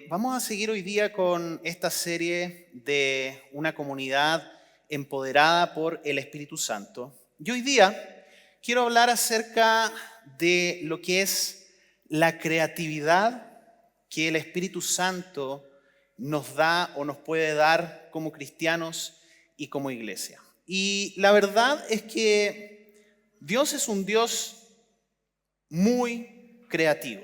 Vamos a seguir hoy día con esta serie de una comunidad empoderada por el Espíritu Santo. Y hoy día quiero hablar acerca de lo que es la creatividad que el Espíritu Santo nos da o nos puede dar como cristianos y como iglesia. Y la verdad es que Dios es un Dios muy creativo.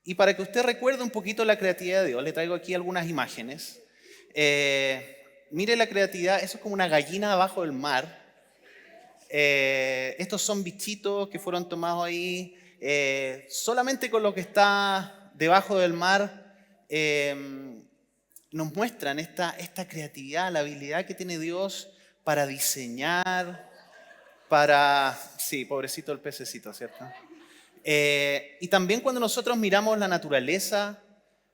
Y para que usted recuerde un poquito la creatividad de Dios, le traigo aquí algunas imágenes. Mire la creatividad, eso es como una gallina abajo del mar. Estos son bichitos que fueron tomados ahí. Solamente con lo que está debajo del mar nos muestran esta creatividad, la habilidad que tiene Dios para diseñar, Sí, pobrecito el pececito, ¿cierto? Y también cuando nosotros miramos la naturaleza,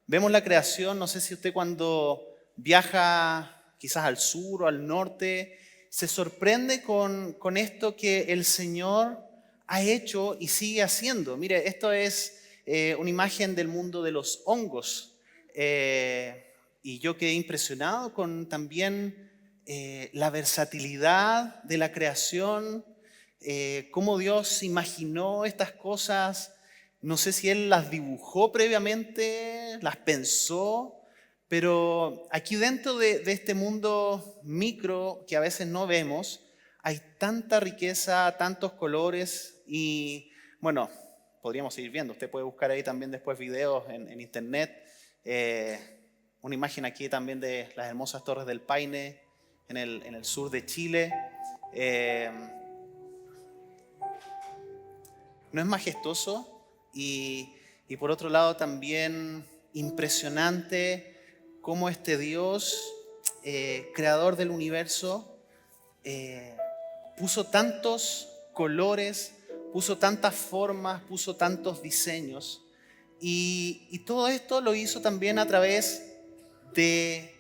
vemos la creación, no sé si usted cuando viaja quizás al sur o al norte, se sorprende con esto que el Señor ha hecho y sigue haciendo. Mire, esto es una imagen del mundo de los hongos. Y yo quedé impresionado con también la versatilidad de la creación, cómo Dios imaginó estas cosas. No sé si Él las dibujó previamente, las pensó, pero aquí dentro de este mundo micro que a veces no vemos, hay tanta riqueza, tantos colores y bueno, podríamos seguir viendo. Usted puede buscar ahí también después videos en internet. Una imagen aquí también de las hermosas Torres del Paine en el sur de Chile. ¿No es majestuoso? Y por otro lado también impresionante cómo este Dios, creador del universo, puso tantos colores, puso tantas formas, puso tantos diseños. Y todo esto lo hizo también a través de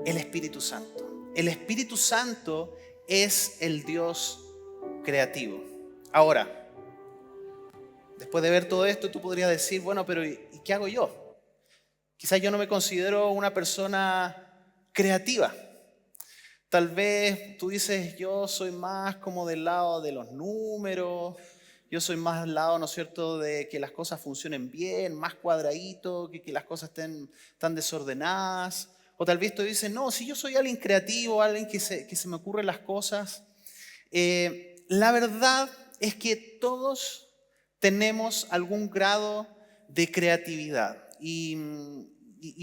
el Espíritu Santo. El Espíritu Santo es el Dios creativo. Ahora, después de ver todo esto, tú podrías decir, bueno, pero ¿y qué hago yo? Quizás yo no me considero una persona creativa. Tal vez tú dices, yo soy más como del lado de los números, yo soy más del lado, ¿no es cierto?, de que las cosas funcionen bien, más cuadradito, que las cosas estén tan desordenadas. O tal vez tú dices, no, si yo soy alguien creativo, alguien que se me ocurren las cosas. La verdad es que todos tenemos algún grado de creatividad y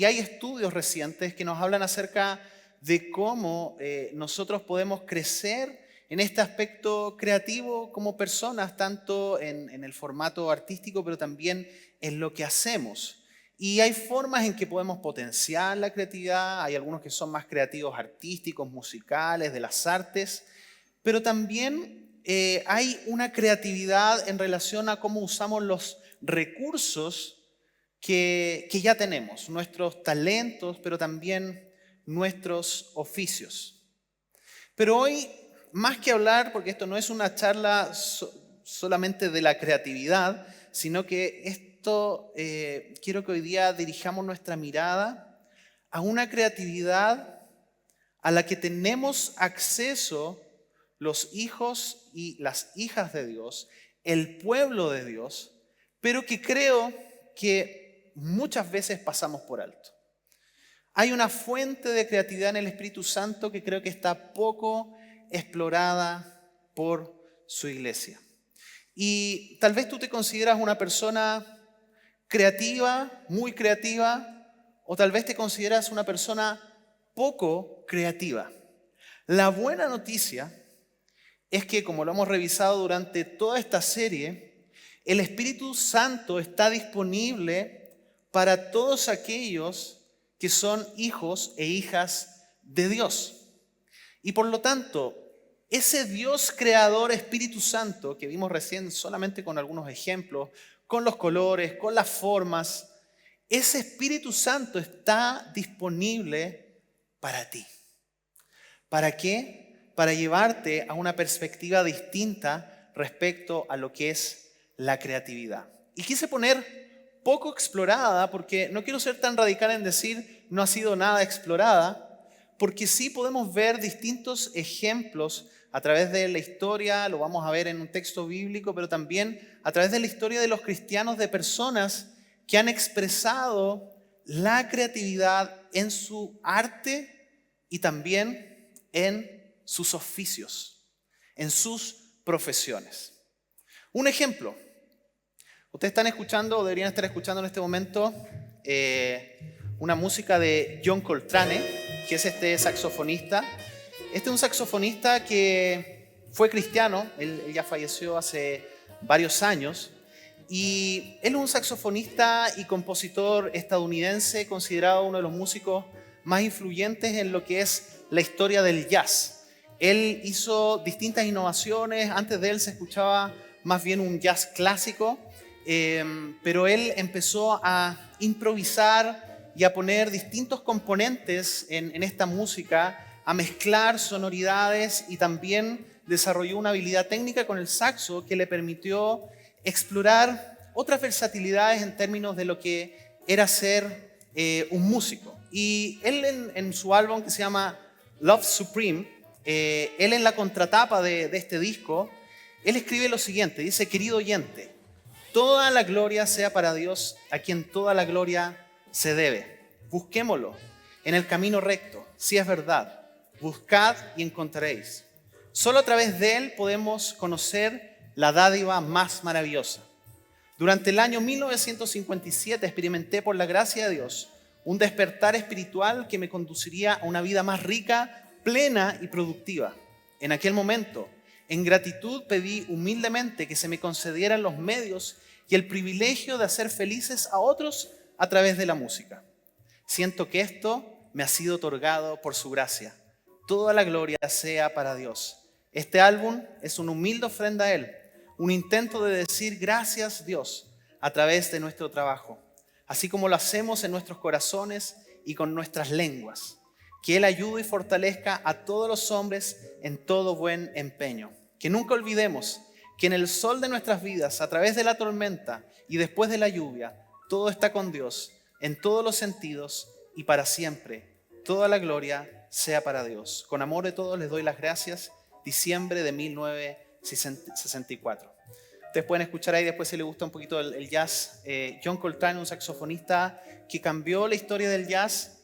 hay estudios recientes que nos hablan acerca de cómo nosotros podemos crecer en este aspecto creativo como personas, tanto en el formato artístico, pero también en lo que hacemos. Y hay formas en que podemos potenciar la creatividad, hay algunos que son más creativos artísticos, musicales, de las artes, pero también hay una creatividad en relación a cómo usamos los recursos que ya tenemos, nuestros talentos, pero también nuestros oficios. Pero hoy, más que hablar, porque esto no es una charla solamente de la creatividad, sino que quiero que hoy día dirijamos nuestra mirada a una creatividad a la que tenemos acceso los hijos y las hijas de Dios, el pueblo de Dios, pero que creo que muchas veces pasamos por alto. Hay una fuente de creatividad en el Espíritu Santo que creo que está poco explorada por su iglesia. Y tal vez tú te consideras una persona creativa, muy creativa, o tal vez te consideras una persona poco creativa. La buena noticia es que, como lo hemos revisado durante toda esta serie, el Espíritu Santo está disponible para todos aquellos que son hijos e hijas de Dios. Y por lo tanto, ese Dios creador Espíritu Santo que vimos recién solamente con algunos ejemplos, con los colores, con las formas, ese Espíritu Santo está disponible para ti. ¿Para qué? Para llevarte a una perspectiva distinta respecto a lo que es la creatividad. Y quise poner poco explorada, porque no quiero ser tan radical en decir no ha sido nada explorada, porque sí podemos ver distintos ejemplos a través de la historia, lo vamos a ver en un texto bíblico, pero también a través de la historia de los cristianos, de personas que han expresado la creatividad en su arte y también en sus oficios, en sus profesiones. Un ejemplo, ustedes están escuchando o deberían estar escuchando en este momento una música de John Coltrane, que es este saxofonista. Este es un saxofonista que fue cristiano, él ya falleció hace varios años, y él es un saxofonista y compositor estadounidense, considerado uno de los músicos más influyentes en lo que es la historia del jazz. Él hizo distintas innovaciones, antes de él se escuchaba más bien un jazz clásico, pero él empezó a improvisar y a poner distintos componentes en esta música, a mezclar sonoridades, y también desarrolló una habilidad técnica con el saxo que le permitió explorar otras versatilidades en términos de lo que era ser un músico. Y él en su álbum que se llama Love Supreme, él en la contratapa de este disco, él escribe lo siguiente, dice: querido oyente, toda la gloria sea para Dios, a quien toda la gloria se debe. Busquémoslo en el camino recto, si es verdad. Buscad y encontraréis. Solo a través de él podemos conocer la dádiva más maravillosa. Durante el año 1957 experimenté, por la gracia de Dios, un despertar espiritual que me conduciría a una vida más rica, plena y productiva. En aquel momento, en gratitud, pedí humildemente que se me concedieran los medios y el privilegio de hacer felices a otros a través de la música. Siento que esto me ha sido otorgado por su gracia. Toda la gloria sea para Dios. Este álbum es una humilde ofrenda a Él, un intento de decir gracias Dios a través de nuestro trabajo, así como lo hacemos en nuestros corazones y con nuestras lenguas. Que Él ayude y fortalezca a todos los hombres en todo buen empeño. Que nunca olvidemos que en el sol de nuestras vidas, a través de la tormenta y después de la lluvia, todo está con Dios en todos los sentidos y para siempre. Toda la gloria sea para Dios. Con amor de todos les doy las gracias. Diciembre de 1964. Ustedes pueden escuchar ahí después, si les gusta un poquito el jazz. John Coltrane, un saxofonista que cambió la historia del jazz,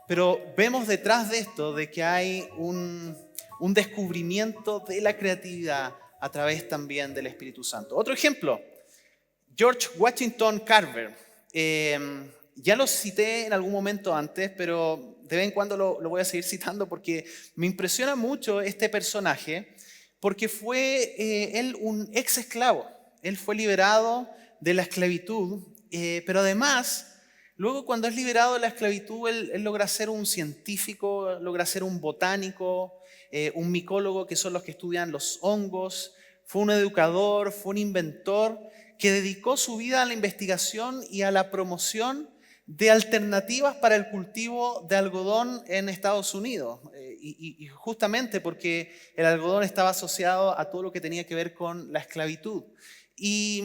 pero vemos detrás de esto de que hay un descubrimiento de la creatividad a través también del Espíritu Santo. Otro ejemplo, George Washington Carver. Ya lo cité en algún momento antes, pero de vez en cuando lo voy a seguir citando porque me impresiona mucho este personaje, porque fue él un ex esclavo. Él fue liberado de la esclavitud, pero además, luego cuando es liberado de la esclavitud, él logra ser un científico, logra ser un botánico, un micólogo, que son los que estudian los hongos. Fue un educador, fue un inventor que dedicó su vida a la investigación y a la promoción de alternativas para el cultivo de algodón en Estados Unidos. Y justamente porque el algodón estaba asociado a todo lo que tenía que ver con la esclavitud. Y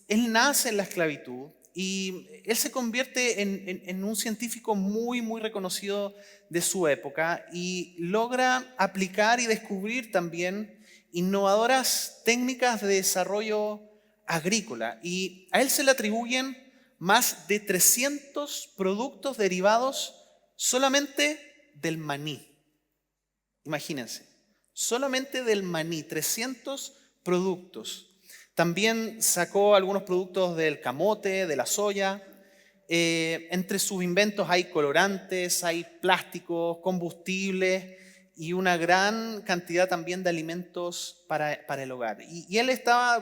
él nace en la esclavitud y él se convierte en un científico muy, muy reconocido de su época y logra aplicar y descubrir también innovadoras técnicas de desarrollo agrícola. Y a él se le atribuyen más de 300 productos derivados solamente del maní. Imagínense, solamente del maní, 300 productos. También sacó algunos productos del camote, de la soya. Entre sus inventos hay colorantes, hay plásticos, combustibles y una gran cantidad también de alimentos para el hogar. Y él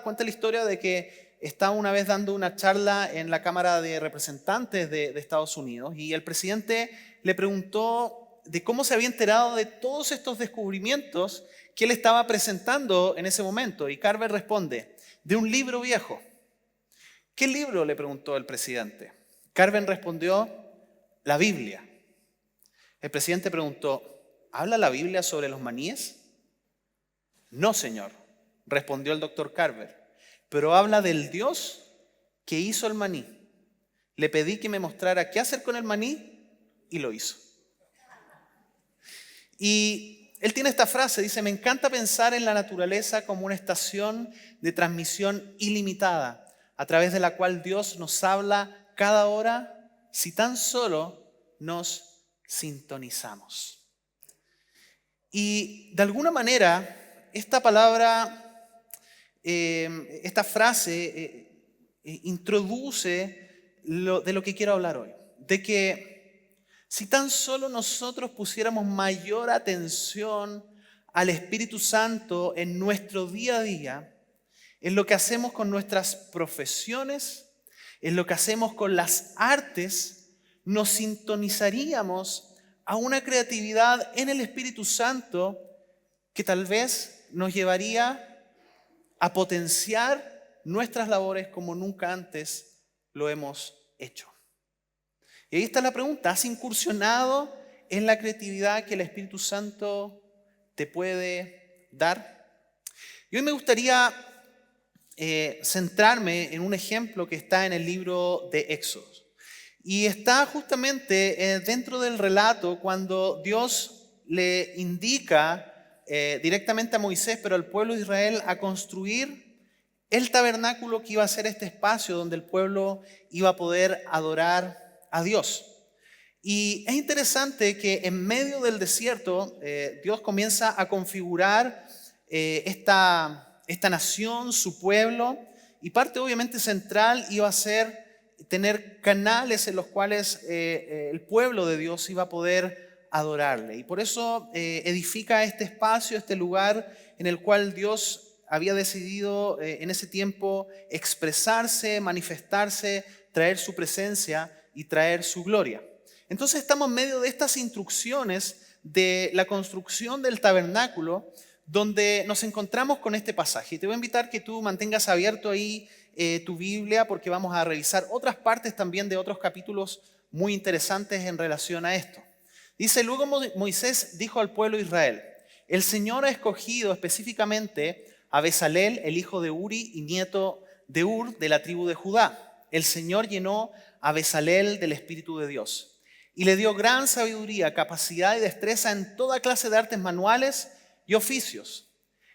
cuenta la historia de que estaba una vez dando una charla en la Cámara de Representantes de Estados Unidos y el presidente le preguntó de cómo se había enterado de todos estos descubrimientos que él estaba presentando en ese momento. Y Carver responde: de un libro viejo. ¿Qué libro?, le preguntó el presidente. Carver respondió: la Biblia. El presidente preguntó: ¿habla la Biblia sobre los maníes? No, señor, respondió el doctor Carver, pero habla del Dios que hizo el maní. le pedí que me mostrara qué hacer con el maní y lo hizo. Y él tiene esta frase, dice: me encanta pensar en la naturaleza como una estación de transmisión ilimitada, a través de la cual Dios nos habla cada hora si tan solo nos sintonizamos. Y de alguna manera, esta palabra, esta frase introduce de lo que quiero hablar hoy. De que si tan solo nosotros pusiéramos mayor atención al Espíritu Santo en nuestro día a día, en lo que hacemos con nuestras profesiones, en lo que hacemos con las artes, nos sintonizaríamos a una creatividad en el Espíritu Santo que tal vez nos llevaría a potenciar nuestras labores como nunca antes lo hemos hecho. Y ahí está la pregunta: ¿has incursionado en la creatividad que el Espíritu Santo te puede dar? Y hoy me gustaría centrarme en un ejemplo que está en el libro de Éxodo. Y está justamente dentro del relato cuando Dios le indica directamente a Moisés, pero al pueblo de Israel, a construir el tabernáculo que iba a ser este espacio donde el pueblo iba a poder adorar a Dios. Y es interesante que en medio del desierto Dios comienza a configurar esta nación, su pueblo, y parte obviamente central iba a ser tener canales en los cuales el pueblo de Dios iba a poder adorarle. Y por eso edifica este espacio, este lugar en el cual Dios había decidido en ese tiempo expresarse, manifestarse, traer su presencia y traer su gloria. Entonces estamos en medio de estas instrucciones de la construcción del tabernáculo, donde nos encontramos con este pasaje. Y te voy a invitar que tú mantengas abierto ahí tu Biblia, porque vamos a revisar otras partes también de otros capítulos muy interesantes en relación a esto. Dice: luego Moisés dijo al pueblo de Israel: el Señor ha escogido específicamente a Bezalel, el hijo de Uri y nieto de Ur, de la tribu de Judá. El Señor llenó a Bezalel del Espíritu de Dios y le dio gran sabiduría, capacidad y destreza en toda clase de artes manuales y oficios.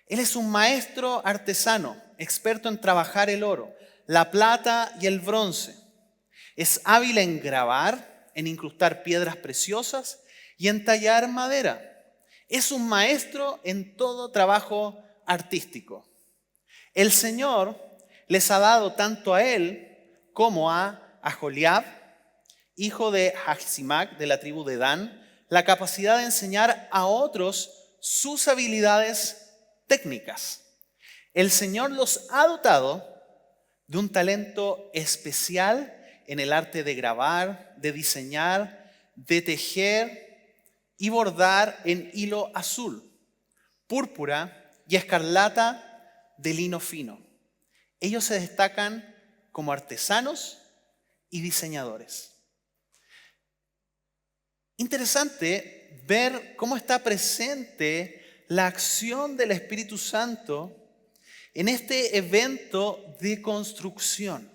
Él es un maestro artesano, experto en trabajar el oro, la plata y el bronce. Es hábil en grabar, en incrustar piedras preciosas y en tallar madera. Es un maestro en todo trabajo artístico. El Señor les ha dado tanto a él como a Aholiab, hijo de Ahisamach de la tribu de Dan, la capacidad de enseñar a otros sus habilidades técnicas. El Señor los ha dotado de un talento especial en el arte de grabar, de diseñar, de tejer y bordar en hilo azul, púrpura y escarlata de lino fino. Ellos se destacan como artesanos y diseñadores. Interesante ver cómo está presente la acción del Espíritu Santo en este evento de construcción.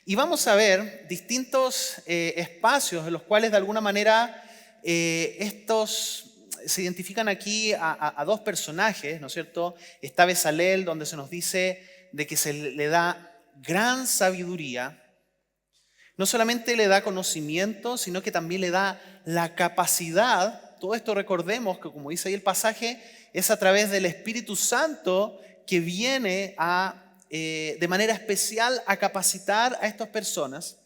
Y vamos a ver distintos espacios en los cuales de alguna manera estos se identifican aquí a dos personajes, ¿no es cierto? Está Bezalel, donde se nos dice de que se le da gran sabiduría. No solamente le da conocimiento, sino que también le da la capacidad. Todo esto, recordemos que, como dice ahí el pasaje, es a través del Espíritu Santo que viene de manera especial a capacitar a estas personas.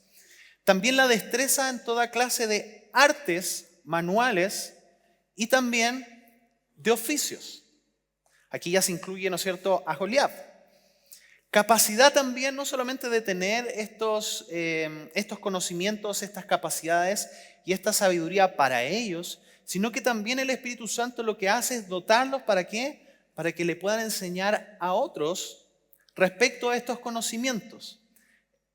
También la destreza en toda clase de artes manuales y también de oficios. Aquí ya se incluye, ¿no es cierto?, Aholiab. Capacidad también no solamente de tener estos conocimientos, estas capacidades y esta sabiduría para ellos, sino que también el Espíritu Santo lo que hace es dotarlos. ¿Para qué? Para que le puedan enseñar a otros respecto a estos conocimientos.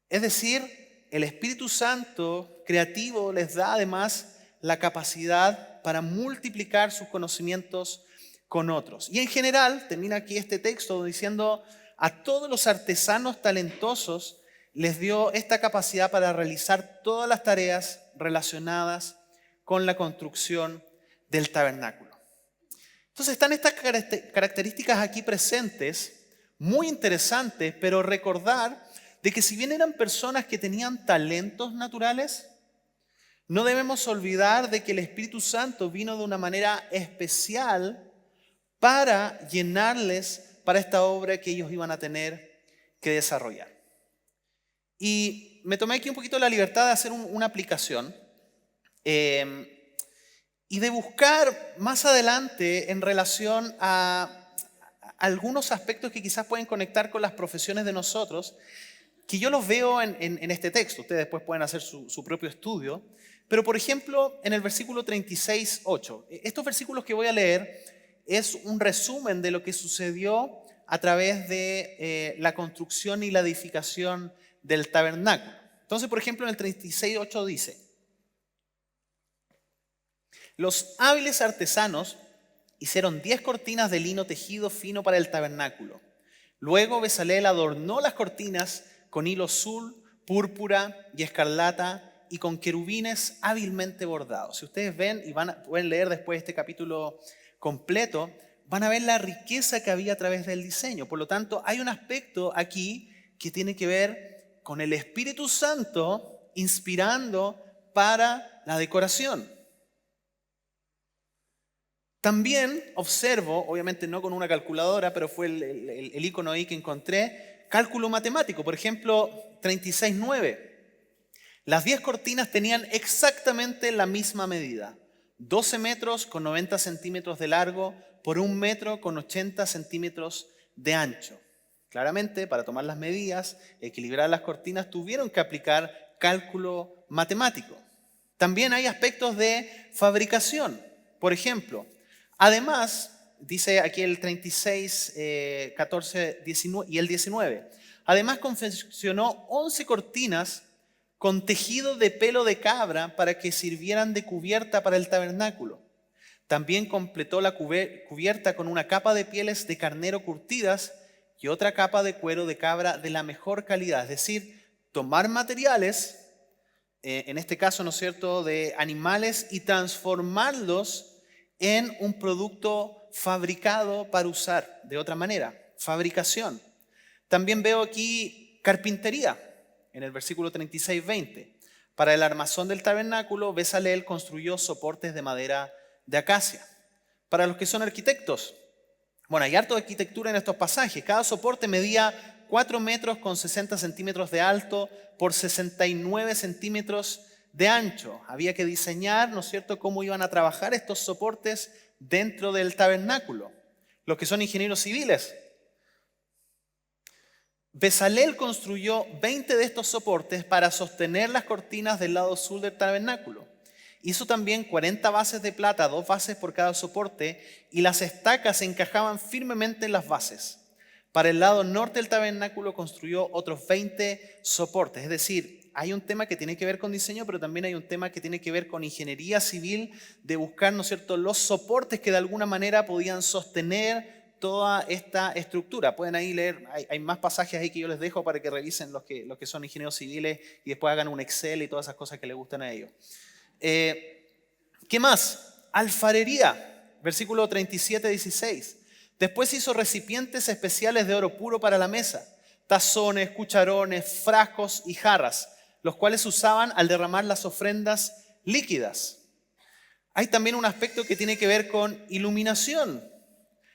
Es decir, el Espíritu Santo creativo les da además la capacidad para multiplicar sus conocimientos con otros. Y en general, termina aquí este texto diciendo: a todos los artesanos talentosos les dio esta capacidad para realizar todas las tareas relacionadas con la construcción del tabernáculo. Entonces están estas características aquí presentes, muy interesantes, pero recordar de que si bien eran personas que tenían talentos naturales, no debemos olvidar de que el Espíritu Santo vino de una manera especial para llenarles para esta obra que ellos iban a tener que desarrollar. Y me tomé aquí un poquito la libertad de hacer una aplicación y de buscar más adelante en relación a algunos aspectos que quizás pueden conectar con las profesiones de nosotros, que yo los veo en este texto. Ustedes después pueden hacer su propio estudio. Pero por ejemplo, en el versículo 36:8, estos versículos que voy a leer es un resumen de lo que sucedió a través de la construcción y la edificación del tabernáculo. Entonces, por ejemplo, en el 36:8 dice: los hábiles artesanos hicieron 10 cortinas de lino tejido fino para el tabernáculo. Luego Bezaleel adornó las cortinas con hilo azul, púrpura y escarlata y con querubines hábilmente bordados. Si ustedes ven y pueden leer después este capítulo completo, van a ver la riqueza que había a través del diseño. Por lo tanto, hay un aspecto aquí que tiene que ver con el Espíritu Santo inspirando para la decoración. También observo, obviamente no con una calculadora, pero fue el icono ahí que encontré, cálculo matemático. Por ejemplo, 36:9. Las 10 cortinas tenían exactamente la misma medida. 12 metros con 90 centímetros de largo por 1 metro con 80 centímetros de ancho. Claramente, para tomar las medidas, equilibrar las cortinas, tuvieron que aplicar cálculo matemático. También hay aspectos de fabricación. Por ejemplo, además, dice aquí el 36, 14, 19 y el 19. Además confeccionó 11 cortinas con tejido de pelo de cabra para que sirvieran de cubierta para el tabernáculo. También completó la cubierta con una capa de pieles de carnero curtidas y otra capa de cuero de cabra de la mejor calidad. Es decir, tomar materiales, en este caso, ¿no es cierto?, de animales y transformarlos en un producto fabricado para usar de otra manera, fabricación. También veo aquí carpintería, en el versículo 36-20. Para el armazón del tabernáculo, Bezaleel construyó soportes de madera de acacia. Para los que son arquitectos, bueno, hay harto de arquitectura en estos pasajes. Cada soporte medía 4 metros con 60 centímetros de alto por 69 centímetros de ancho. Había que diseñar, ¿no es cierto?, cómo iban a trabajar estos soportes dentro del tabernáculo. Los que son ingenieros civiles, Bezaleel construyó 20 de estos soportes para sostener las cortinas del lado sur del tabernáculo. Hizo también 40 bases de plata, 2 bases por cada soporte, y las estacas se encajaban firmemente en las bases. Para el lado norte del tabernáculo construyó otros 20 soportes. Es decir, hay un tema que tiene que ver con diseño, pero también hay un tema que tiene que ver con ingeniería civil, de buscar, ¿no es cierto?, los soportes que de alguna manera podían sostener toda esta estructura. Pueden ahí leer, hay más pasajes ahí que yo les dejo para que revisen los que son ingenieros civiles y después hagan un Excel y todas esas cosas que les gustan a ellos. ¿Qué más? Alfarería, versículo 37-16. Después hizo recipientes especiales de oro puro para la mesa, tazones, cucharones, frascos y jarras, los cuales usaban al derramar las ofrendas líquidas. Hay también un aspecto que tiene que ver con iluminación.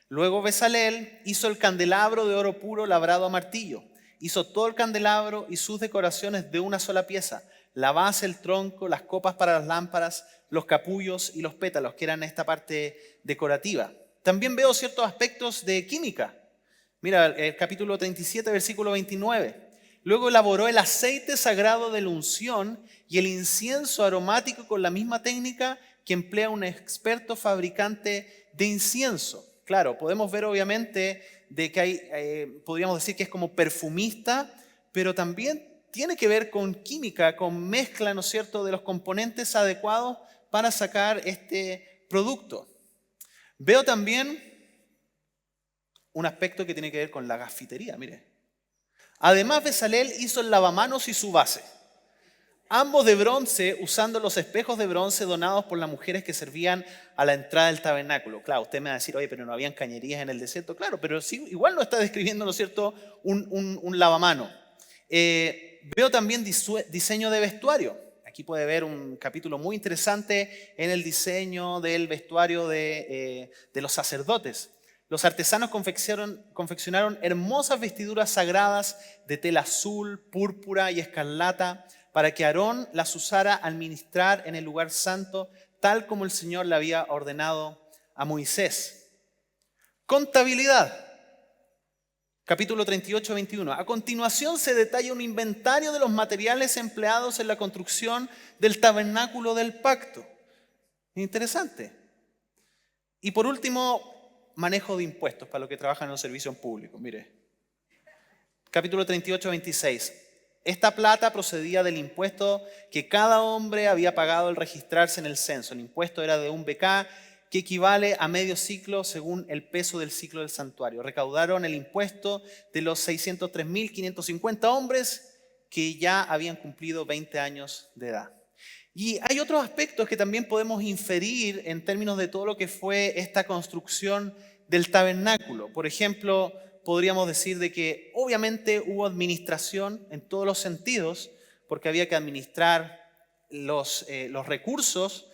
Luego Bezaleel hizo el candelabro de oro puro labrado a martillo. Hizo todo el candelabro y sus decoraciones de una sola pieza. La base, el tronco, las copas para las lámparas, los capullos y los pétalos, que eran esta parte decorativa. También veo ciertos aspectos de química. Mira, el capítulo 37, versículo 29. Luego elaboró el aceite sagrado de la unción y el incienso aromático con la misma técnica que emplea un experto fabricante de incienso. Claro, podemos ver obviamente de que hay, podríamos decir que es como perfumista, pero también tiene que ver con química, con mezcla, ¿no es cierto?, de los componentes adecuados para sacar este producto. Veo también un aspecto que tiene que ver con la gafitería, mire. Además, Bezalel hizo el lavamanos y su base, ambos de bronce, usando los espejos de bronce donados por las mujeres que servían a la entrada del tabernáculo. Claro, usted me va a decir, oye, pero no habían cañerías en el desierto. Claro, pero sí, igual no está describiendo, ¿no es cierto?, un lavamano. Veo también diseño de vestuario. Aquí puede ver un capítulo muy interesante en el diseño del vestuario de los sacerdotes. Los artesanos confeccionaron hermosas vestiduras sagradas de tela azul, púrpura y escarlata para que Aarón las usara al ministrar en el lugar santo, tal como el Señor le había ordenado a Moisés. Contabilidad. Capítulo 38, 21. A continuación se detalla un inventario de los materiales empleados en la construcción del tabernáculo del pacto. Interesante. Y por último, manejo de impuestos para los que trabajan en los servicios públicos. Mire, capítulo 38, 26. Esta plata procedía del impuesto que cada hombre había pagado al registrarse en el censo. El impuesto era de un becá, que equivale a medio ciclo según el peso del ciclo del santuario. Recaudaron el impuesto de los 603.550 hombres que ya habían cumplido 20 años de edad. Y hay otros aspectos que también podemos inferir en términos de todo lo que fue esta construcción del tabernáculo. Por ejemplo, podríamos decir de que obviamente hubo administración en todos los sentidos, porque había que administrar los recursos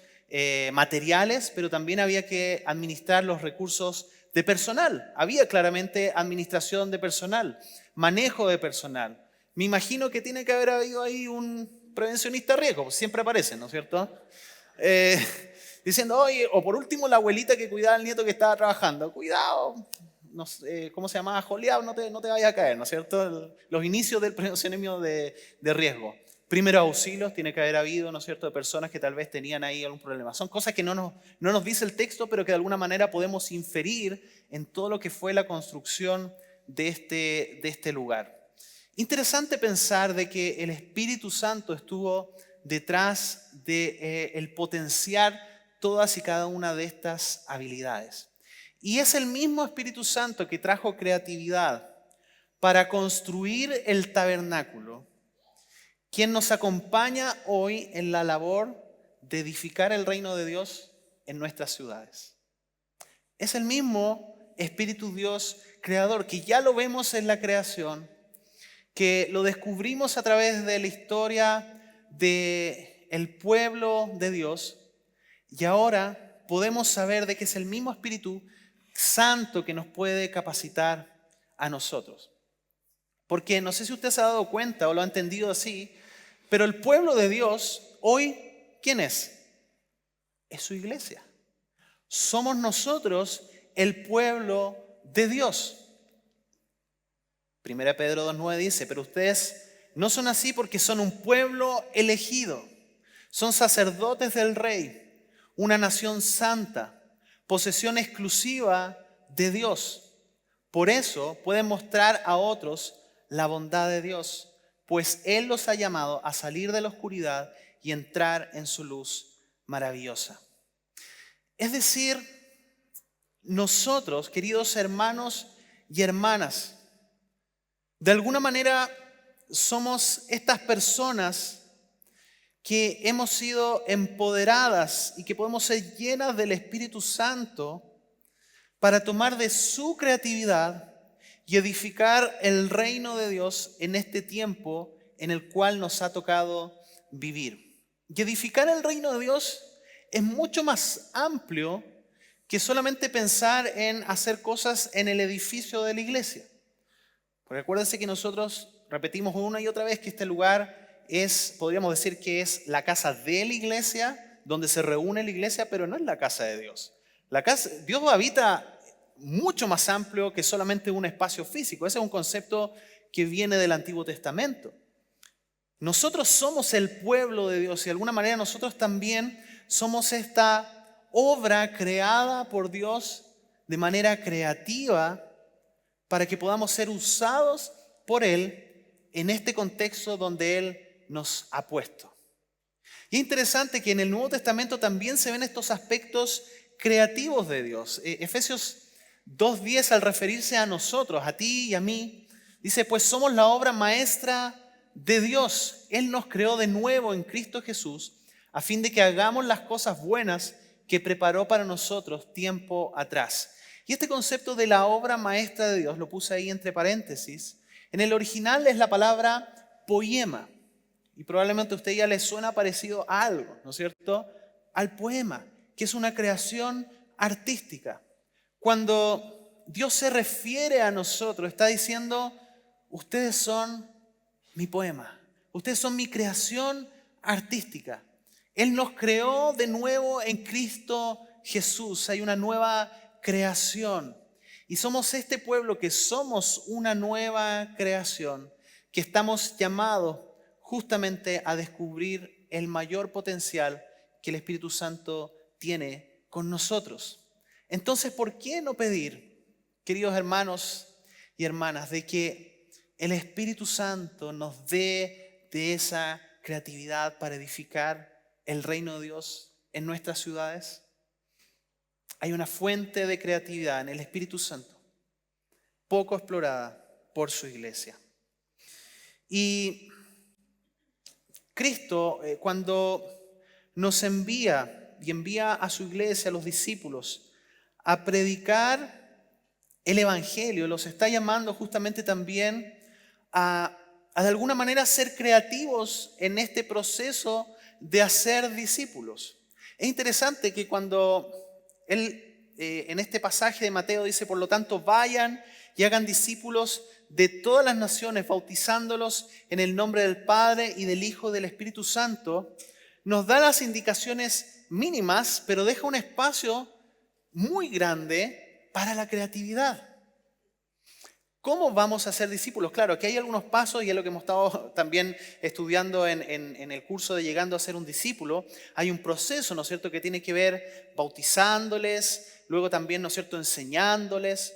materiales, pero también había que administrar los recursos de personal. Había claramente administración de personal, manejo de personal. Me imagino que tiene que haber habido ahí un prevencionista de riesgo, siempre aparecen, ¿no es cierto? Diciendo, oye, o por último la abuelita que cuidaba al nieto que estaba trabajando, cuidado, no sé, ¿cómo se llamaba? Joleado, no te vayas a caer, ¿no es cierto? Los inicios del prevencionismo de riesgo. Primeros auxilios tiene que haber habido, ¿no es cierto?, de personas que tal vez tenían ahí algún problema. Son cosas que no nos dice el texto, pero que de alguna manera podemos inferir en todo lo que fue la construcción de este lugar. Interesante pensar de que el Espíritu Santo estuvo detrás de el potenciar todas y cada una de estas habilidades. Y es el mismo Espíritu Santo que trajo creatividad para construir el tabernáculo, quien nos acompaña hoy en la labor de edificar el reino de Dios en nuestras ciudades. Es el mismo Espíritu Dios creador, que ya lo vemos en la creación, que lo descubrimos a través de la historia del pueblo de Dios, y ahora podemos saber de que es el mismo Espíritu Santo que nos puede capacitar a nosotros. Porque no sé si usted se ha dado cuenta o lo ha entendido así, pero el pueblo de Dios hoy, ¿quién es? Es su iglesia. Somos nosotros el pueblo de Dios. 1 Pedro 2:9 dice, pero ustedes no son así porque son un pueblo elegido, son sacerdotes del Rey, una nación santa, posesión exclusiva de Dios. Por eso pueden mostrar a otros la bondad de Dios, pues Él los ha llamado a salir de la oscuridad y entrar en su luz maravillosa. Es decir, nosotros, queridos hermanos y hermanas, de alguna manera somos estas personas que hemos sido empoderadas y que podemos ser llenas del Espíritu Santo para tomar de su creatividad y edificar el reino de Dios en este tiempo en el cual nos ha tocado vivir. Y edificar el reino de Dios es mucho más amplio que solamente pensar en hacer cosas en el edificio de la iglesia. Porque acuérdense que nosotros repetimos una y otra vez que este lugar es, podríamos decir que es la casa de la iglesia, donde se reúne la iglesia, pero no es la casa de Dios. Dios habita mucho más amplio que solamente un espacio físico. Ese es un concepto que viene del Antiguo Testamento. Nosotros somos el pueblo de Dios y de alguna manera nosotros también somos esta obra creada por Dios de manera creativa para que podamos ser usados por Él en este contexto donde Él nos ha puesto. Y es interesante que en el Nuevo Testamento también se ven estos aspectos creativos de Dios. Efesios 2:10, al referirse a nosotros, a ti y a mí, Dice, pues somos la obra maestra de Dios. Él nos creó de nuevo en Cristo Jesús a fin de que hagamos las cosas buenas que preparó para nosotros tiempo atrás. Y este concepto de la obra maestra de Dios, lo puse ahí entre paréntesis, en el original es la palabra poema. Y probablemente a usted ya le suena parecido a algo, ¿no es cierto? Al poema, que es una creación artística. Cuando Dios se refiere a nosotros, está diciendo, ustedes son mi poema, ustedes son mi creación artística. Él nos creó de nuevo en Cristo Jesús. Hay una nueva creación. Y somos este pueblo que somos una nueva creación, que estamos llamados justamente a descubrir el mayor potencial que el Espíritu Santo tiene con nosotros. Entonces, ¿por qué no pedir, queridos hermanos y hermanas, de que el Espíritu Santo nos dé de esa creatividad para edificar el reino de Dios en nuestras ciudades? Hay una fuente de creatividad en el Espíritu Santo, poco explorada por su iglesia. Y Cristo, cuando nos envía y envía a su iglesia, a los discípulos, a predicar el Evangelio, los está llamando justamente también a de alguna manera ser creativos en este proceso de hacer discípulos. Es interesante que cuando él en este pasaje de Mateo dice, por lo tanto, vayan y hagan discípulos de todas las naciones, bautizándolos en el nombre del Padre y del Hijo y del Espíritu Santo, nos da las indicaciones mínimas, pero deja un espacio muy grande para la creatividad. ¿Cómo vamos a ser discípulos? Claro, aquí hay algunos pasos y es lo que hemos estado también estudiando en el curso de Llegando a ser un discípulo. Hay un proceso, ¿no es cierto?, que tiene que ver bautizándoles, luego también, ¿no es cierto?, enseñándoles.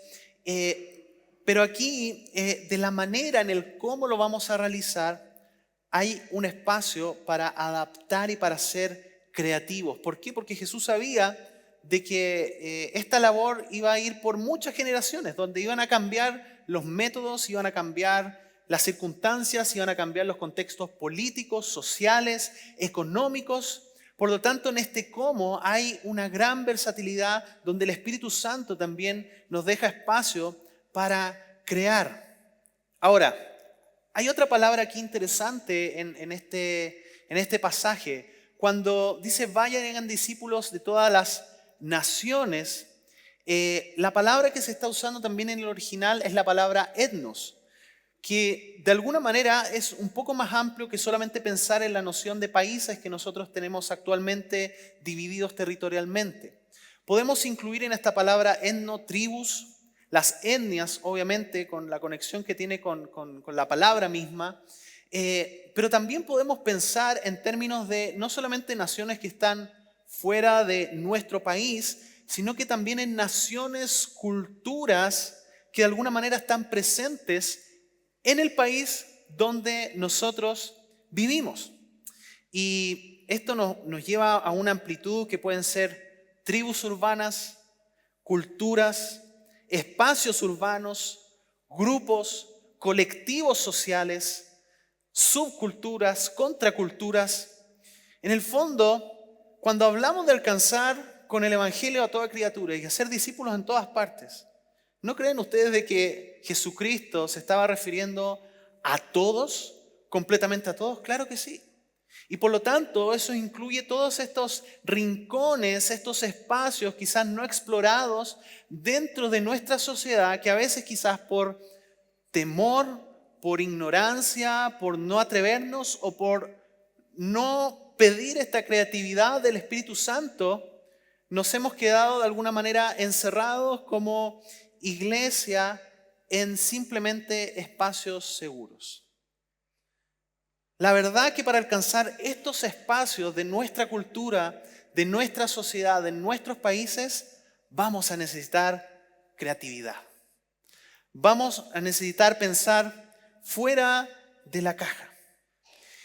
Pero aquí, de la manera en el cómo lo vamos a realizar, hay un espacio para adaptar y para ser creativos. ¿Por qué? Porque Jesús sabía de que esta labor iba a ir por muchas generaciones, donde iban a cambiar los métodos, iban a cambiar las circunstancias, iban a cambiar los contextos políticos, sociales, económicos. Por lo tanto, en este cómo hay una gran versatilidad donde el Espíritu Santo también nos deja espacio para crear. Ahora, hay otra palabra aquí interesante en este pasaje. Cuando dice vayan y hagan discípulos de todas las naciones, la palabra que se está usando también en el original es la palabra etnos, que de alguna manera es un poco más amplio que solamente pensar en la noción de países que nosotros tenemos actualmente divididos territorialmente. Podemos incluir en esta palabra etno, tribus, las etnias, obviamente, con la conexión que tiene con la palabra misma, pero también podemos pensar en términos de no solamente naciones que están fuera de nuestro país, sino que también en naciones, culturas que de alguna manera están presentes en el país donde nosotros vivimos. Y esto nos lleva a una amplitud que pueden ser tribus urbanas, culturas, espacios urbanos, grupos, colectivos sociales, subculturas, contraculturas. En el fondo, cuando hablamos de alcanzar con el Evangelio a toda criatura y hacer discípulos en todas partes, ¿no creen ustedes de que Jesucristo se estaba refiriendo a todos, completamente a todos? Claro que sí. Y por lo tanto, eso incluye todos estos rincones, estos espacios quizás no explorados dentro de nuestra sociedad, que a veces quizás por temor, por ignorancia, por no atrevernos o por no pedir esta creatividad del Espíritu Santo, nos hemos quedado de alguna manera encerrados como iglesia en simplemente espacios seguros. La verdad que para alcanzar estos espacios de nuestra cultura, de nuestra sociedad, de nuestros países, vamos a necesitar creatividad. Vamos a necesitar pensar fuera de la caja.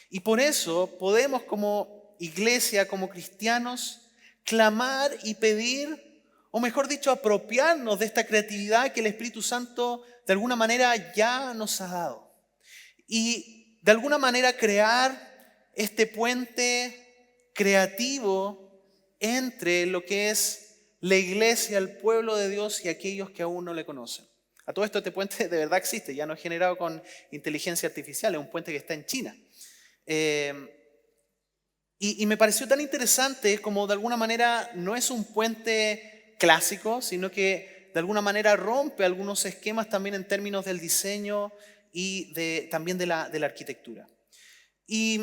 Y por eso podemos como iglesia, como cristianos, clamar y pedir o mejor dicho, apropiarnos de esta creatividad que el Espíritu Santo de alguna manera ya nos ha dado. Y de alguna manera crear este puente creativo entre lo que es la iglesia, el pueblo de Dios y aquellos que aún no le conocen. A todo esto, este puente de verdad existe, ya no es generado con inteligencia artificial, es un puente que está en China. Y me pareció tan interesante como de alguna manera no es un puente clásico, sino que de alguna manera rompe algunos esquemas también en términos del diseño y también de la arquitectura. Y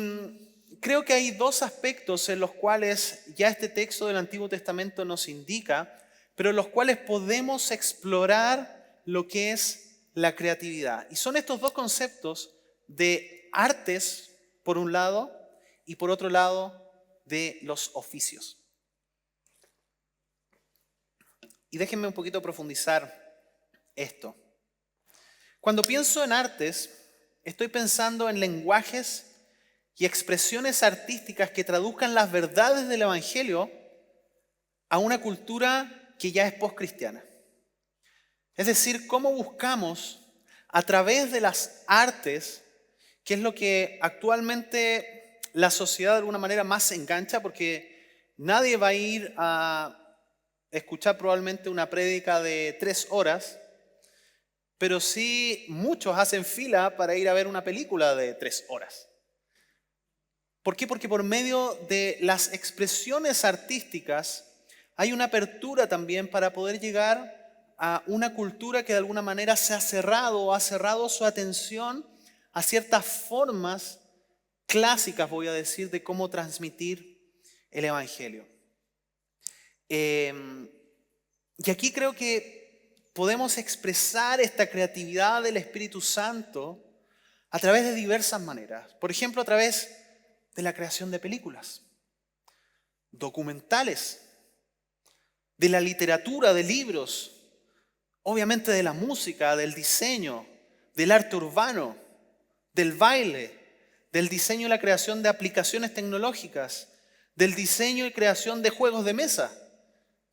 creo que hay dos aspectos en los cuales ya este texto del Antiguo Testamento nos indica, pero en los cuales podemos explorar lo que es la creatividad. Y son estos dos conceptos de artes, por un lado, y por otro lado, de los oficios. Y déjenme un poquito profundizar esto. Cuando pienso en artes, estoy pensando en lenguajes y expresiones artísticas que traduzcan las verdades del Evangelio a una cultura que ya es postcristiana. Es decir, cómo buscamos a través de las artes, que es lo que actualmente la sociedad de alguna manera más se engancha, porque nadie va a ir a escuchar probablemente una prédica de 3 horas, pero sí muchos hacen fila para ir a ver una película de 3 horas. ¿Por qué? Porque por medio de las expresiones artísticas hay una apertura también para poder llegar a una cultura que de alguna manera se ha cerrado o ha cerrado su atención a ciertas formas clásicas, voy a decir, de cómo transmitir el Evangelio. Y aquí creo que podemos expresar esta creatividad del Espíritu Santo a través de diversas maneras. Por ejemplo, a través de la creación de películas, documentales, de la literatura, de libros, obviamente de la música, del diseño, del arte urbano, del baile, del diseño y la creación de aplicaciones tecnológicas, del diseño y creación de juegos de mesa,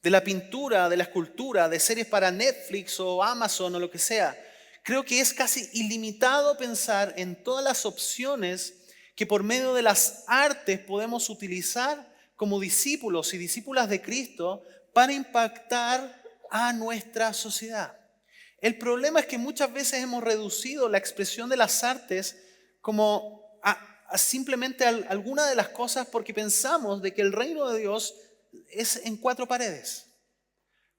de la pintura, de la escultura, de series para Netflix o Amazon o lo que sea. Creo que es casi ilimitado pensar en todas las opciones que por medio de las artes podemos utilizar como discípulos y discípulas de Cristo para impactar a nuestra sociedad. El problema es que muchas veces hemos reducido la expresión de las artes como a simplemente alguna de las cosas porque pensamos de que el reino de Dios es en 4 paredes.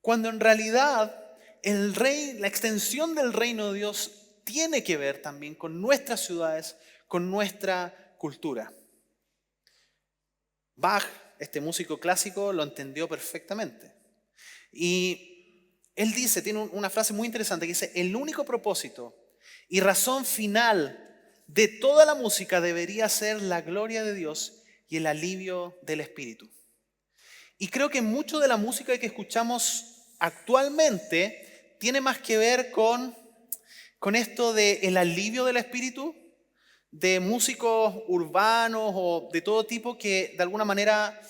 Cuando en realidad la extensión del reino de Dios tiene que ver también con nuestras ciudades, con nuestra cultura. Bach, este músico clásico, lo entendió perfectamente. Y él dice, tiene una frase muy interesante que dice: el único propósito y razón final de toda la música debería ser la gloria de Dios y el alivio del Espíritu. Y creo que mucho de la música que escuchamos actualmente tiene más que ver con esto del alivio del Espíritu, de músicos urbanos o de todo tipo que de alguna manera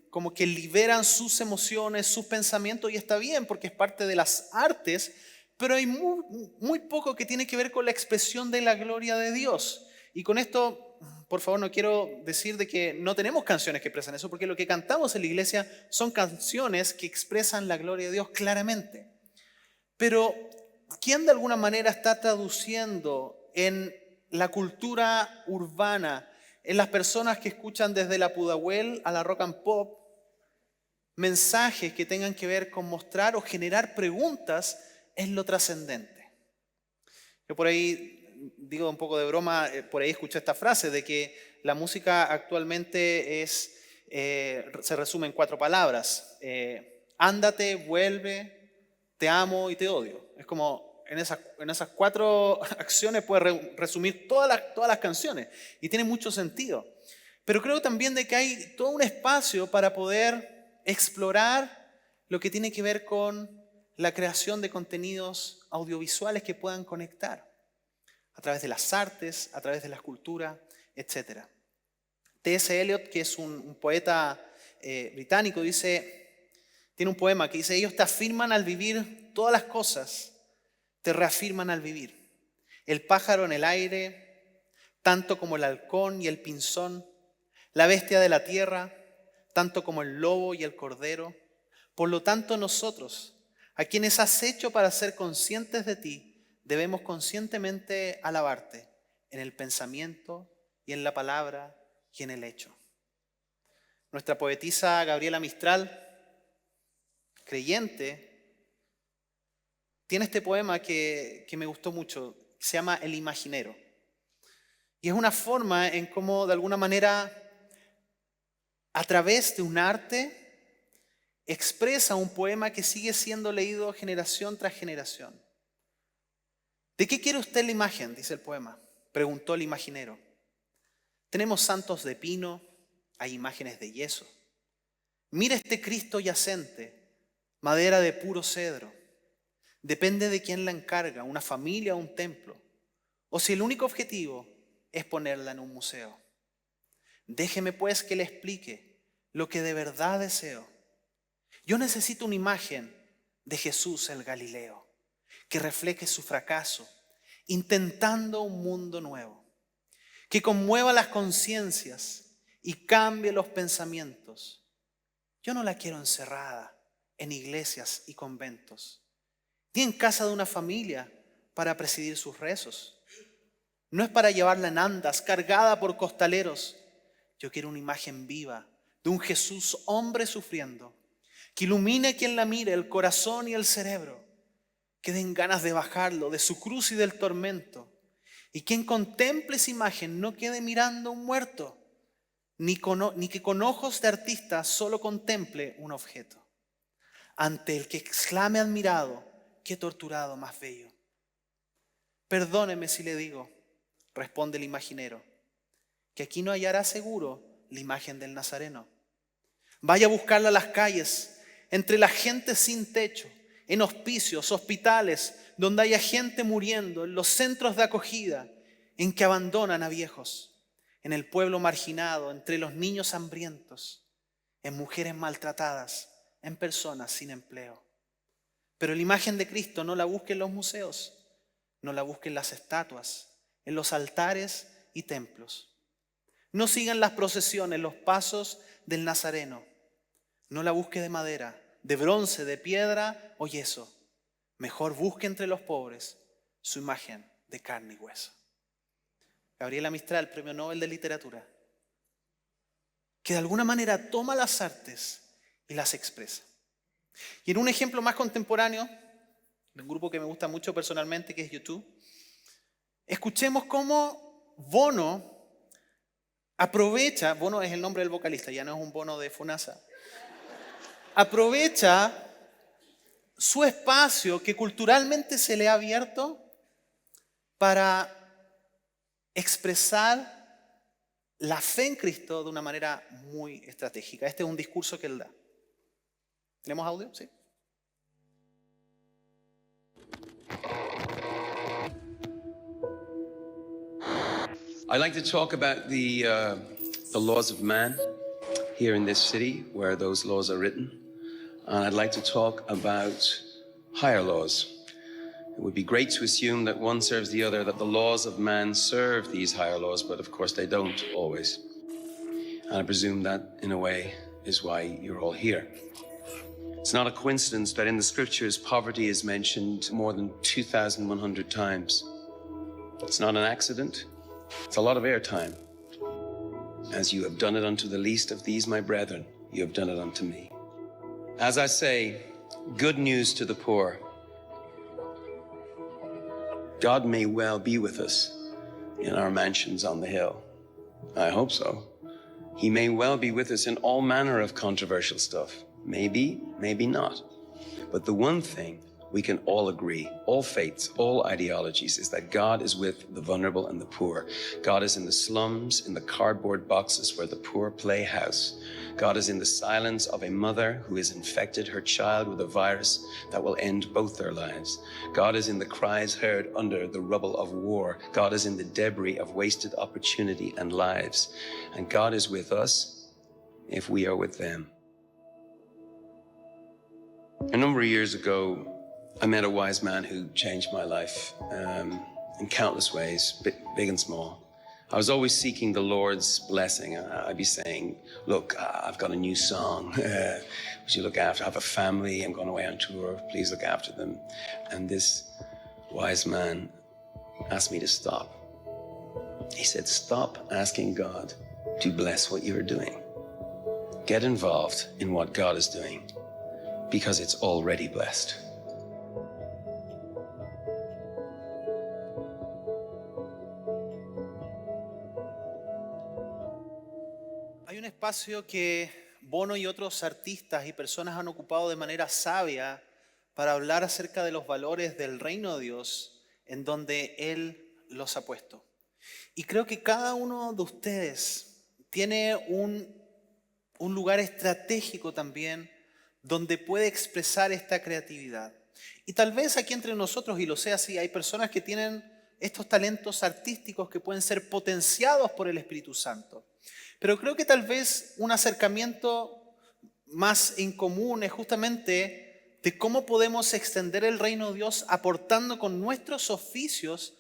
como que liberan sus emociones, sus pensamientos, y está bien porque es parte de las artes, pero hay muy poco que tiene que ver con la expresión de la gloria de Dios. Y con esto, por favor, no quiero decir de que no tenemos canciones que expresan eso, porque lo que cantamos en la iglesia son canciones que expresan la gloria de Dios claramente. Pero ¿quién de alguna manera está traduciendo en la cultura urbana, en las personas que escuchan desde la Pudahuel a la rock and pop, mensajes que tengan que ver con mostrar o generar preguntas en lo trascendente? Yo por ahí digo un poco de broma, por ahí escuché esta frase de que la música actualmente se resume en 4 palabras: ándate, vuelve, te amo y te odio. Es como en esas 4 acciones puedes resumir todas las canciones y tiene mucho sentido. Pero creo también de que hay todo un espacio para poder explorar lo que tiene que ver con la creación de contenidos audiovisuales que puedan conectar a través de las artes, a través de la escultura, etc. T.S. Eliot, que es un poeta británico, dice: Tiene un poema que dice: ellos te afirman al vivir todas las cosas, te reafirman al vivir. El pájaro en el aire, tanto como el halcón y el pinzón, la bestia de la tierra, tanto como el lobo y el cordero. Por lo tanto, nosotros, a quienes has hecho para ser conscientes de ti, debemos conscientemente alabarte en el pensamiento y en la palabra y en el hecho. Nuestra poetisa Gabriela Mistral, creyente, tiene este poema que me gustó mucho, se llama El Imaginero. Y es una forma en cómo, de alguna manera, a través de un arte, expresa un poema que sigue siendo leído generación tras generación. ¿De qué quiere usted la imagen?, dice el poema. Preguntó el imaginero. Tenemos santos de pino, hay imágenes de yeso. Mira este Cristo yacente, madera de puro cedro. Depende de quién la encarga, una familia o un templo, o si el único objetivo es ponerla en un museo. Déjeme pues que le explique lo que de verdad deseo. Yo necesito una imagen de Jesús el Galileo que refleje su fracaso, intentando un mundo nuevo, que conmueva las conciencias y cambie los pensamientos. Yo no la quiero encerrada en iglesias y conventos, ni en casa de una familia para presidir sus rezos. No es para llevarla en andas, cargada por costaleros. Yo quiero una imagen viva de un Jesús hombre sufriendo, que ilumine a quien la mire el corazón y el cerebro, que den ganas de bajarlo de su cruz y del tormento, y quien contemple esa imagen no quede mirando a un muerto, ni que con ojos de artista solo contemple un objeto, ante el que exclame admirado: qué torturado más bello. Perdóneme si le digo, responde el imaginero, que aquí no hallará seguro la imagen del Nazareno. Vaya a buscarla a las calles, entre la gente sin techo, en hospicios, hospitales, donde haya gente muriendo, en los centros de acogida, en que abandonan a viejos, en el pueblo marginado, entre los niños hambrientos, en mujeres maltratadas, en personas sin empleo. Pero la imagen de Cristo no la busque en los museos, no la busque en las estatuas, en los altares y templos. No sigan las procesiones, los pasos del Nazareno. No la busque de madera, de bronce, de piedra o yeso. Mejor busque entre los pobres su imagen de carne y hueso. Gabriela Mistral, Premio Nobel de Literatura, que de alguna manera toma las artes y las expresa. Y en un ejemplo más contemporáneo, de un grupo que me gusta mucho personalmente, que es YouTube, escuchemos cómo Bono aprovecha, Bono es el nombre del vocalista, ya no es un Bono de Fonasa, aprovecha su espacio que culturalmente se le ha abierto para expresar la fe en Cristo de una manera muy estratégica. Este es un discurso que él da. ¿Tenemos audio? Sí. I'd like to talk about the laws of man here in this city, where those laws are written. And I'd like to talk about higher laws. It would be great to assume that one serves the other, that the laws of man serve these higher laws, but of course they don't always. And I presume that, in a way, is why you're all here. It's not a coincidence that in the scriptures, poverty is mentioned more than 2,100 times. It's not an accident. It's a lot of airtime. As you have done it unto the least of these, my brethren, you have done it unto me. As I say, good news to the poor. God may well be with us in our mansions on the hill. I hope so. He may well be with us in all manner of controversial stuff. Maybe, maybe not. But the one thing we can all agree, all faiths, all ideologies, is that God is with the vulnerable and the poor. God is in the slums, in the cardboard boxes where the poor play house. God is in the silence of a mother who has infected her child with a virus that will end both their lives. God is in the cries heard under the rubble of war. God is in the debris of wasted opportunity and lives. And God is with us if we are with them. A number of years ago, I met a wise man who changed my life in countless ways, big and small. I was always seeking the Lord's blessing. I'd be saying, look, I've got a new song. Would you look after? I have a family. I'm going away on tour. Please look after them. And this wise man asked me to stop. He said, stop asking God to bless what you're doing. Get involved in what God is doing because it's already blessed. Hay un espacio que Bono y otros artistas y personas han ocupado de manera sabia para hablar acerca de los valores del reino de Dios en donde Él los ha puesto. Y creo que cada uno de ustedes tiene un lugar estratégico también donde puede expresar esta creatividad. Y tal vez aquí entre nosotros, y lo sé así, hay personas que tienen estos talentos artísticos que pueden ser potenciados por el Espíritu Santo. Pero creo que tal vez un acercamiento más en común es justamente de cómo podemos extender el reino de Dios aportando con nuestros oficios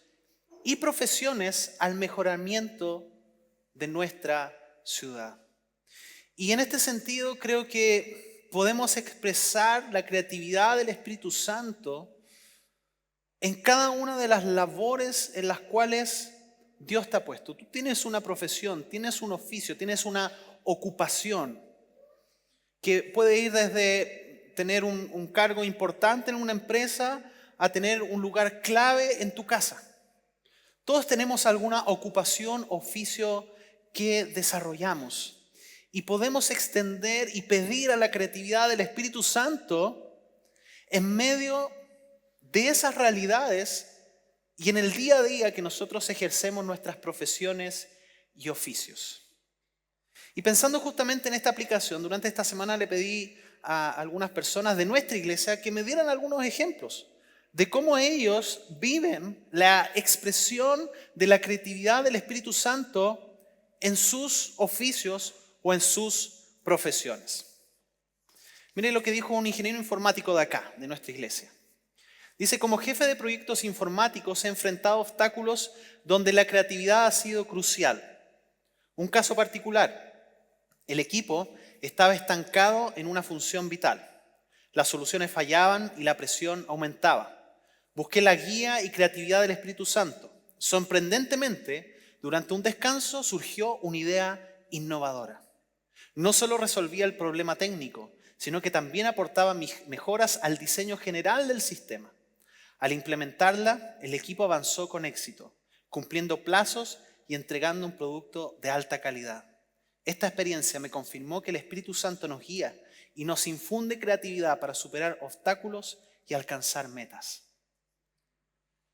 y profesiones al mejoramiento de nuestra ciudad. Y en este sentido creo que podemos expresar la creatividad del Espíritu Santo en cada una de las labores en las cuales Dios te ha puesto. Tú tienes una profesión, tienes un oficio, tienes una ocupación que puede ir desde tener un cargo importante en una empresa a tener un lugar clave en tu casa. Todos tenemos alguna ocupación, oficio que desarrollamos y podemos extender y pedir a la creatividad del Espíritu Santo en medio de esas realidades y en el día a día que nosotros ejercemos nuestras profesiones y oficios. Y pensando justamente en esta aplicación, durante esta semana le pedí a algunas personas de nuestra iglesia que me dieran algunos ejemplos de cómo ellos viven la expresión de la creatividad del Espíritu Santo en sus oficios o en sus profesiones. Miren lo que dijo un ingeniero informático de acá, de nuestra iglesia. Dice, como jefe de proyectos informáticos he enfrentado obstáculos donde la creatividad ha sido crucial. Un caso particular, el equipo estaba estancado en una función vital. Las soluciones fallaban y la presión aumentaba. Busqué la guía y creatividad del Espíritu Santo. Sorprendentemente, durante un descanso surgió una idea innovadora. No solo resolvía el problema técnico, sino que también aportaba mejoras al diseño general del sistema. Al implementarla, el equipo avanzó con éxito, cumpliendo plazos y entregando un producto de alta calidad. Esta experiencia me confirmó que el Espíritu Santo nos guía y nos infunde creatividad para superar obstáculos y alcanzar metas.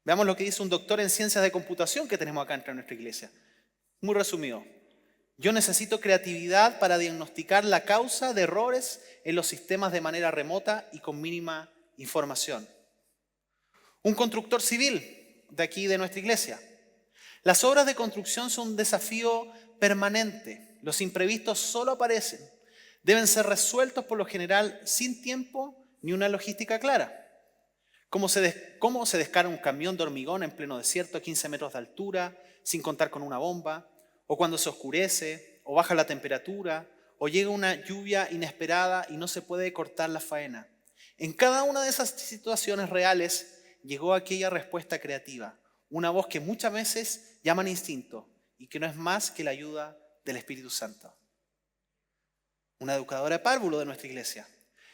Veamos lo que dice un doctor en ciencias de computación que tenemos acá en nuestra iglesia. Muy resumido. Yo necesito creatividad para diagnosticar la causa de errores en los sistemas de manera remota y con mínima información. Un constructor civil de aquí de nuestra iglesia. Las obras de construcción son un desafío permanente. Los imprevistos solo aparecen. Deben ser resueltos por lo general sin tiempo ni una logística clara. ¿Cómo se descarga un camión de hormigón en pleno desierto a 15 metros de altura sin contar con una bomba? O cuando se oscurece, o baja la temperatura, o llega una lluvia inesperada y no se puede cortar la faena. En cada una de esas situaciones reales llegó aquella respuesta creativa, una voz que muchas veces llaman instinto y que no es más que la ayuda del Espíritu Santo. Una educadora de párvulo de nuestra iglesia.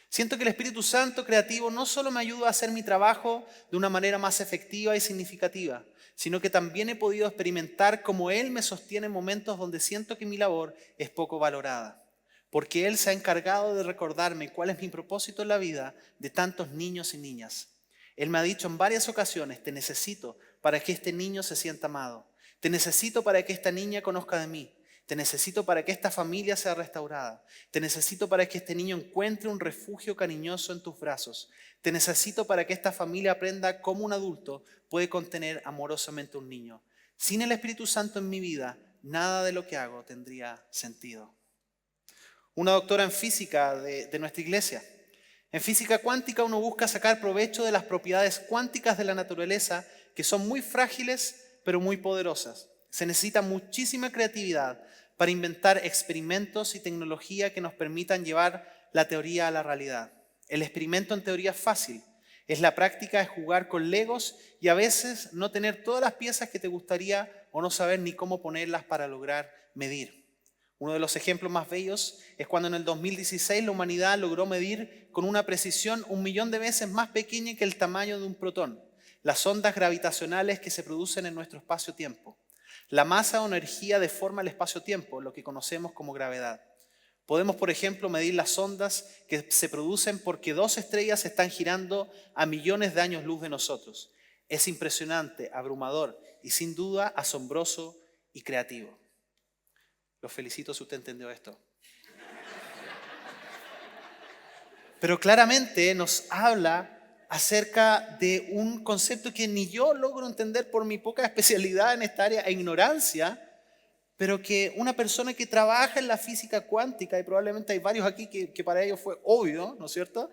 Siento que el Espíritu Santo creativo no solo me ayuda a hacer mi trabajo de una manera más efectiva y significativa, sino que también he podido experimentar cómo Él me sostiene en momentos donde siento que mi labor es poco valorada. Porque Él se ha encargado de recordarme cuál es mi propósito en la vida de tantos niños y niñas. Él me ha dicho en varias ocasiones, te necesito para que este niño se sienta amado. Te necesito para que esta niña conozca de mí. Te necesito para que esta familia sea restaurada. Te necesito para que este niño encuentre un refugio cariñoso en tus brazos. Te necesito para que esta familia aprenda cómo un adulto puede contener amorosamente a un niño. Sin el Espíritu Santo en mi vida, nada de lo que hago tendría sentido. Una doctora en física de nuestra iglesia En física cuántica uno busca sacar provecho de las propiedades cuánticas de la naturaleza, que son muy frágiles pero muy poderosas. Se necesita muchísima creatividad para inventar experimentos y tecnología que nos permitan llevar la teoría a la realidad. El experimento en teoría es fácil. Es la práctica de jugar con legos y a veces no tener todas las piezas que te gustaría o no saber ni cómo ponerlas para lograr medir. Uno de los ejemplos más bellos es cuando en el 2016 la humanidad logró medir con una precisión 1.000.000 de veces más pequeña que el tamaño de un protón las ondas gravitacionales que se producen en nuestro espacio-tiempo. La masa o energía deforma el espacio-tiempo, lo que conocemos como gravedad. Podemos, por ejemplo, medir las ondas que se producen porque dos estrellas están girando a millones de años luz de nosotros. Es impresionante, abrumador y sin duda asombroso y creativo. Los felicito si usted entendió esto. Pero claramente nos habla acerca de un concepto que ni yo logro entender por mi poca especialidad en esta área e ignorancia, pero que una persona que trabaja en la física cuántica, y probablemente hay varios aquí que para ellos fue obvio, ¿no es cierto?,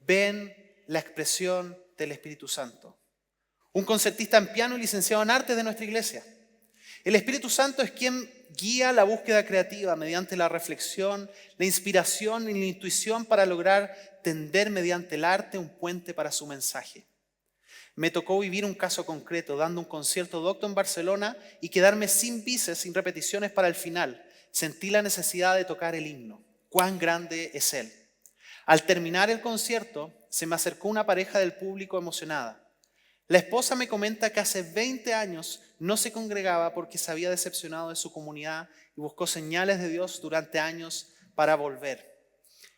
ven la expresión del Espíritu Santo. Un concertista en piano y licenciado en artes de nuestra iglesia. El Espíritu Santo es quien guía la búsqueda creativa mediante la reflexión, la inspiración y la intuición para lograr tender mediante el arte un puente para su mensaje. Me tocó vivir un caso concreto dando un concierto docto en Barcelona y quedarme sin bises, sin repeticiones para el final. Sentí la necesidad de tocar el himno. ¡Cuán grande es Él! Al terminar el concierto, se me acercó una pareja del público emocionada. La esposa me comenta que hace 20 años no se congregaba porque se había decepcionado de su comunidad y buscó señales de Dios durante años para volver.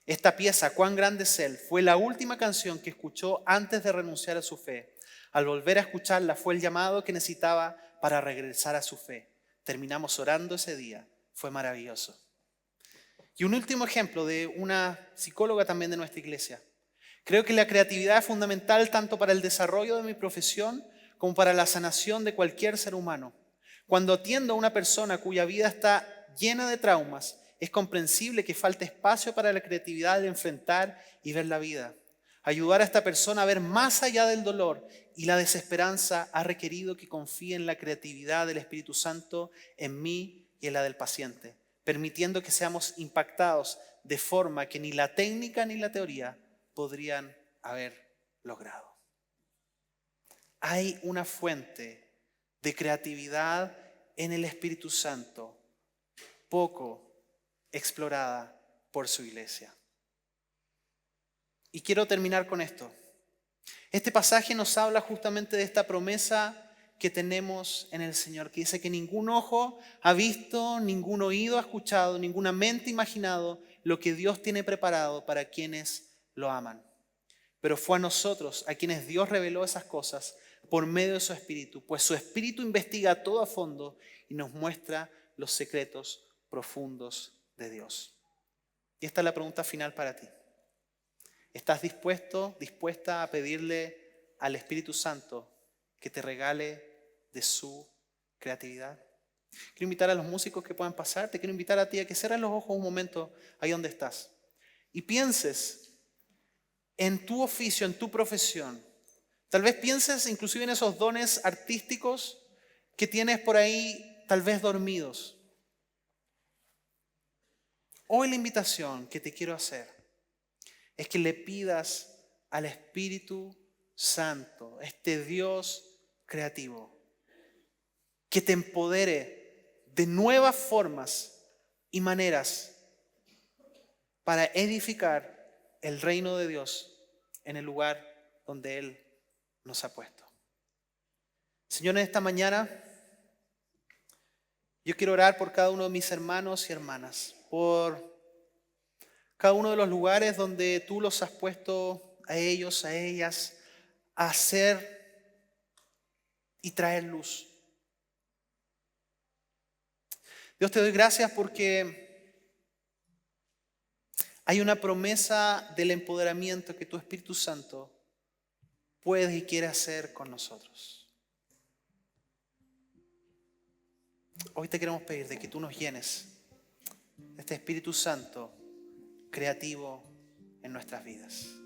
Esta pieza, Cuán grande es Él, fue la última canción que escuchó antes de renunciar a su fe. Al volver a escucharla fue el llamado que necesitaba para regresar a su fe. Terminamos orando ese día. Fue maravilloso. Y un último ejemplo de una psicóloga también de nuestra iglesia. Creo que la creatividad es fundamental tanto para el desarrollo de mi profesión como para la sanación de cualquier ser humano. Cuando atiendo a una persona cuya vida está llena de traumas, es comprensible que falte espacio para la creatividad de enfrentar y ver la vida. Ayudar a esta persona a ver más allá del dolor y la desesperanza ha requerido que confíe en la creatividad del Espíritu Santo en mí y en la del paciente, permitiendo que seamos impactados de forma que ni la técnica ni la teoría podrían haber logrado. Hay una fuente de creatividad en el Espíritu Santo poco explorada por su iglesia. Y quiero terminar con esto. Este pasaje nos habla justamente de esta promesa que tenemos en el Señor, que dice que ningún ojo ha visto, ningún oído ha escuchado, ninguna mente imaginado lo que Dios tiene preparado para quienes lo aman. Pero fue a nosotros a quienes Dios reveló esas cosas por medio de su Espíritu, pues su Espíritu investiga todo a fondo y nos muestra los secretos profundos de Dios. Y esta es la pregunta final para ti. ¿Estás dispuesta a pedirle al Espíritu Santo que te regale de su creatividad? Quiero invitar a los músicos que puedan pasar. Te quiero invitar a ti a que cierres los ojos un momento ahí donde estás y pienses en tu oficio, en tu profesión. Tal vez pienses inclusive en esos dones artísticos que tienes por ahí tal vez dormidos. Hoy la invitación que te quiero hacer es que le pidas al Espíritu Santo, este Dios creativo, que te empodere de nuevas formas y maneras para edificar el reino de Dios en el lugar donde Él nos ha puesto. Señor, en esta mañana yo quiero orar por cada uno de mis hermanos y hermanas, por cada uno de los lugares donde tú los has puesto a ellos, a ellas, a hacer y traer luz. Dios, te doy gracias porque hay una promesa del empoderamiento que tu Espíritu Santo puede y quiere hacer con nosotros. Hoy te queremos pedir de que tú nos llenes de este Espíritu Santo creativo en nuestras vidas.